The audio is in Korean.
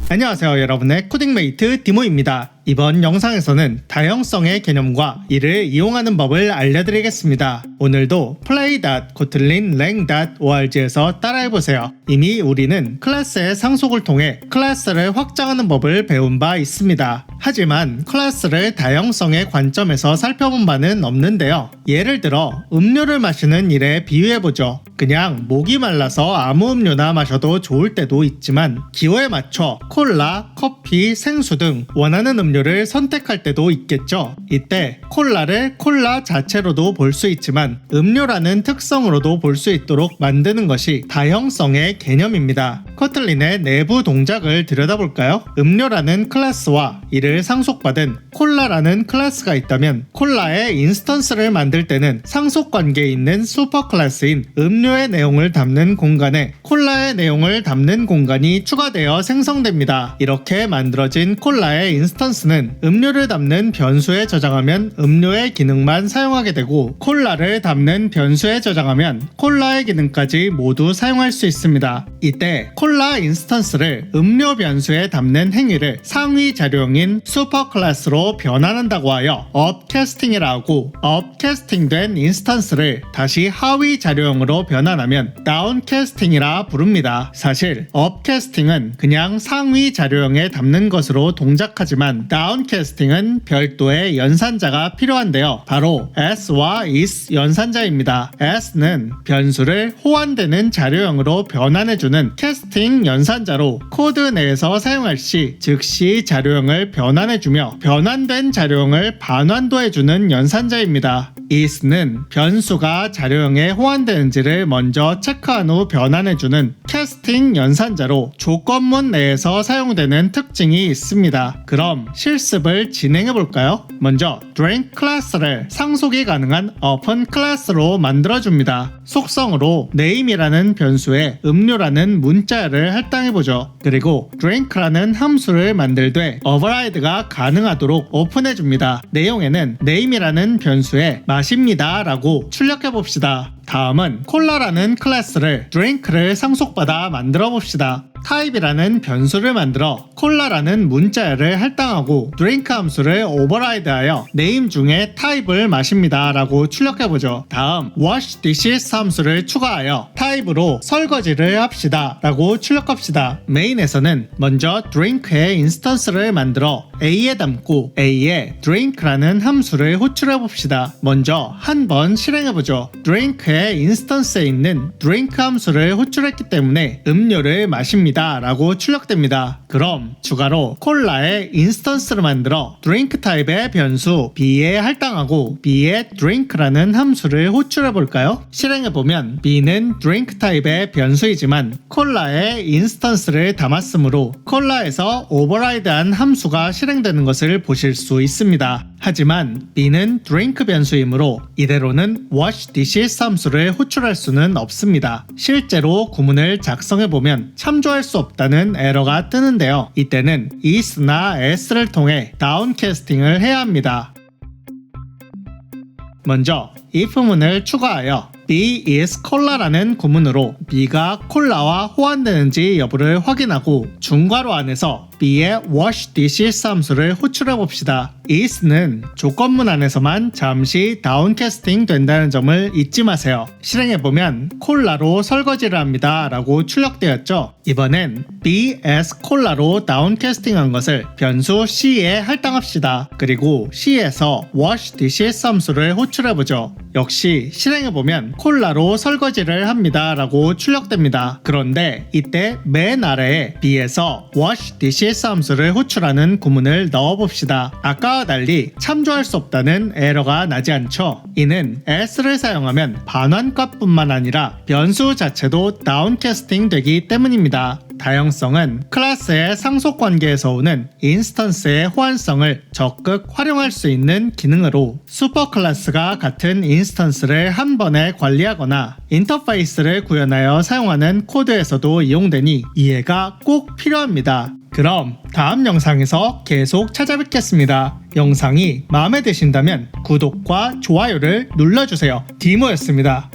안녕하세요, 여러분의 코딩메이트 디모입니다. 이번 영상에서는 다형성의 개념과 이를 이용하는 법을 알려드리겠습니다. 오늘도 play.kotlin-lang.org에서 따라해보세요. 이미 우리는 클래스의 상속을 통해 클래스를 확장하는 법을 배운 바 있습니다. 하지만 클래스를 다형성의 관점에서 살펴본 바는 없는데요. 예를 들어 음료를 마시는 일에 비유해보죠. 그냥 목이 말라서 아무 음료나 마셔도 좋을 때도 있지만 기호에 맞춰 콜라, 커피, 생수 등 원하는 음료를 선택할 때도 있겠죠. 이때 콜라를 콜라 자체로도 볼 수 있지만 음료라는 특성으로도 볼 수 있도록 만드는 것이 다형성의 개념입니다. 코틀린의 내부 동작을 들여다볼까요? 음료라는 클래스와 이를 상속받은 콜라라는 클래스가 있다면 콜라의 인스턴스를 만들 때는 상속 관계에 있는 슈퍼 클래스인 음료의 내용을 담는 공간에 콜라의 내용을 담는 공간이 추가되어 생성됩니다. 이렇게 만들어진 콜라의 인스턴스는 음료를 담는 변수에 저장하면 음료의 기능만 사용하게 되고 콜라를 담는 변수에 저장하면 콜라의 기능까지 모두 사용할 수 있습니다. 이때 콜라 인스턴스를 음료 변수에 담는 행위를 상위 자료형인 슈퍼 클래스로 변환한다고 하여 업캐스팅이라 하고 업캐스팅된 인스턴스를 다시 하위 자료형으로 변환하면 다운캐스팅이라 부릅니다. 사실 업캐스팅은 그냥 상위 자료형에 담는 것으로 동작하지만 다운캐스팅은 별도의 연산자가 필요한데요. 바로 s와 is 연산자입니다. s는 변수를 호환되는 자료형으로 변환해주는 캐스팅 연산자로 코드 내에서 사용할 시 즉시 자료형을 변환해주며 변환된 자료형을 반환도해주는 연산자입니다. is는 변수가 자료형에 호환되는지를 먼저 체크한 후 변환해주는 캐스팅 연산자로 조건문 내에서 사용되는 특징이 있습니다. 그럼 실습을 진행해볼까요? 먼저 drink 클래스를 상속이 가능한 open 클래스로 만들어줍니다. 속성으로 name이라는 변수에 음료라는 문자를 할당해보죠. 그리고 drink라는 함수를 만들되 override가 가능하도록 오픈해줍니다. 내용에는 name이라는 변수에 마십니다 라고 출력해봅시다. 다음은 콜라라는 클래스를 drink를 상속받아 만들어봅시다. 타입이라는 변수를 만들어 콜라라는 문자열을 할당하고 drink 함수를 오버라이드하여 name 중에 타입을 마십니다 라고 출력해보죠. 다음 wash dishes 함수를 추가하여 타입으로 설거지를 합시다 라고 출력합시다. 메인에서는 먼저 drink의 인스턴스를 만들어 a에 담고 a에 drink라는 함수를 호출해봅시다. 먼저 한번 실행해보죠. drink의 인스턴스에 있는 drink 함수를 호출했기 때문에 음료를 마십니다 라고 출력됩니다. 그럼 추가로 콜라의 인스턴스를 만들어 drink 타입의 변수 b에 할당하고 b에 drink라는 함수를 호출해볼까요? 실행해보면 b는 drink 타입의 변수이지만 콜라의 인스턴스를 담았으므로 콜라에서 오버라이드한 함수가 실행되는 것을 보실 수 있습니다. 하지만 b는 drink 변수이므로 이대로는 wash dishes 함수를 호출할 수는 없습니다. 실제로 구문을 작성해보면 참조할 수 없다는 에러가 뜨는데요. 이때는 is나 s를 통해 다운캐스팅을 해야 합니다. 먼저 if문을 추가하여 B is 콜라라는 구문으로 B가 콜라와 호환되는지 여부를 확인하고 중괄호 안에서 B의 wash dishes 함수를 호출해봅시다. is는 조건문 안에서만 잠시 다운캐스팅 된다는 점을 잊지 마세요. 실행해보면 콜라로 설거지를 합니다 라고 출력되었죠. 이번엔 B as 콜라로 다운캐스팅한 것을 변수 C에 할당합시다. 그리고 C에서 wash dishes 함수를 호출해보죠. 역시 실행해보면 콜라로 설거지를 합니다 라고 출력됩니다. 그런데 이때 맨 아래에 B에서 wash dishes 함수를 호출하는 구문을 넣어봅시다. 아까와 달리 참조할 수 없다는 에러가 나지 않죠. 이는 s를 사용하면 반환값뿐만 아니라 변수 자체도 다운캐스팅 되기 때문입니다. 다형성은 클래스의 상속 관계에서 오는 인스턴스의 호환성을 적극 활용할 수 있는 기능으로 슈퍼 클래스가 같은 인스턴스를 한 번에 관리하거나 인터페이스를 구현하여 사용하는 코드에서도 이용되니 이해가 꼭 필요합니다. 그럼 다음 영상에서 계속 찾아뵙겠습니다. 영상이 마음에 드신다면 구독과 좋아요를 눌러주세요. 디모였습니다.